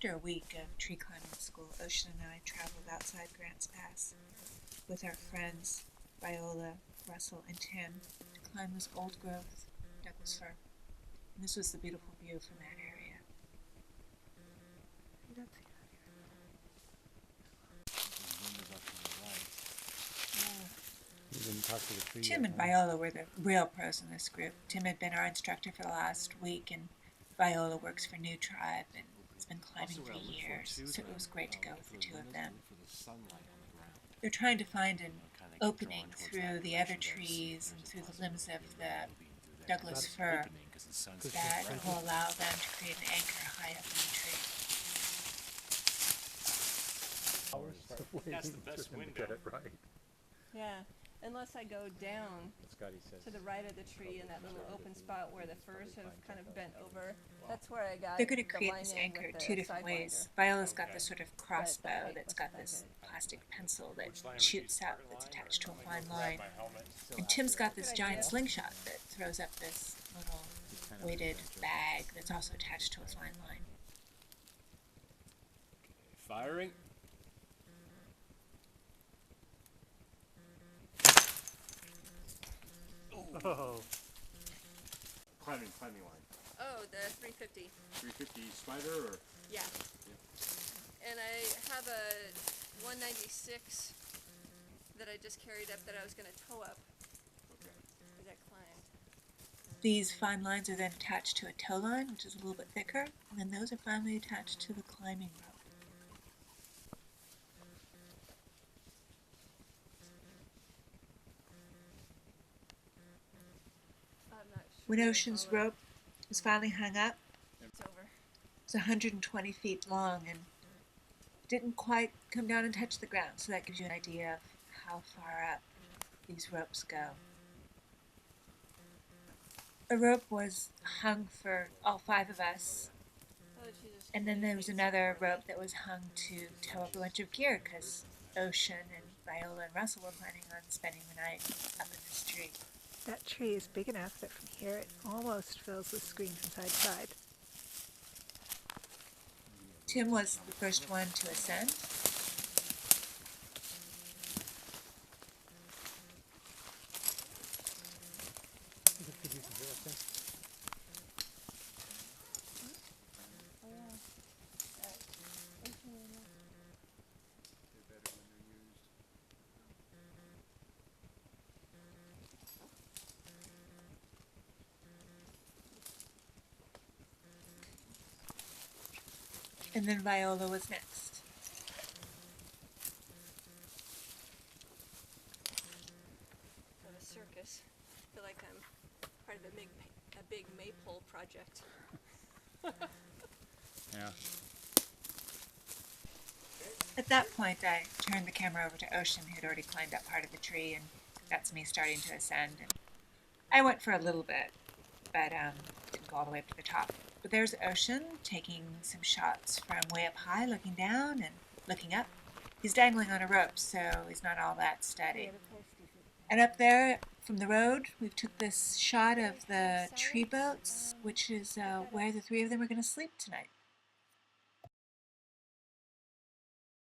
After a week of tree climbing school, Ocean and I traveled outside Grants Pass with our friends Viola, Russell, and Tim to climb this old-growth Douglas Fir. And this was the beautiful view from that area. You don't see that here. You didn't talk to the tree Tim yet, and Viola were the real pros in this group. Tim had been our instructor for the last week, and Viola works for New Tribe and has been climbing for years, so it was great to go with the two of them. They're trying to find an opening through the other trees and through the limbs of the Douglas Fir that will allow them to create an anchor high up in the tree. That's the best window. Get it right. Yeah, unless I go down Scotty says. to the right of the tree in that little open spot where the firs have kind of bent over. That's where I got. They're going to the create line this in anchor with the two different Sidewinder. ways. Viola's got this sort of crossbow Right, that's let's got find this it. plastic pencil that Which line would shoots you out start that's line, attached to or a am I fine gonna grab line. my helmet? And Tim's got this Good giant idea. slingshot that throws up this little weighted bag that's also attached to a fine line. Firing. Oh. Climbing line. Oh, the 350. 350 spider or? Yeah. And I have a 196 that I just carried up that I was going to tow up as I climbed. These fine lines are then attached to a tow line, which is a little bit thicker, and then those are finally attached to the climbing rope. I'm not sure. When Ocean's rope was finally hung up, It's over. it's 120 feet long and didn't quite come down and touch the ground, so that gives you an idea of how far up these ropes go. A rope was hung for all 5 of us, Oh, she just and then there was another rope that was hung to tow up a bunch of gear because Ocean and Viola and Russell were planning on spending the night up in this tree. That tree is big enough that from here it almost fills the screen from side to side. Tim was the first one to ascend. And then Viola was next. of a circus. I feel like I'm part of a big maypole project. Yeah. At that point, I turned the camera over to Ocean, who'd already climbed up part of the tree, and that's me starting to ascend. And I went for a little bit, but didn't go all the way up to the top. But there's Ocean taking some shots from way up high, looking down and looking up. He's dangling on a rope, so he's not all that steady. And up there from the road, we took this shot of the tree boats, which is where the 3 of them are going to sleep tonight.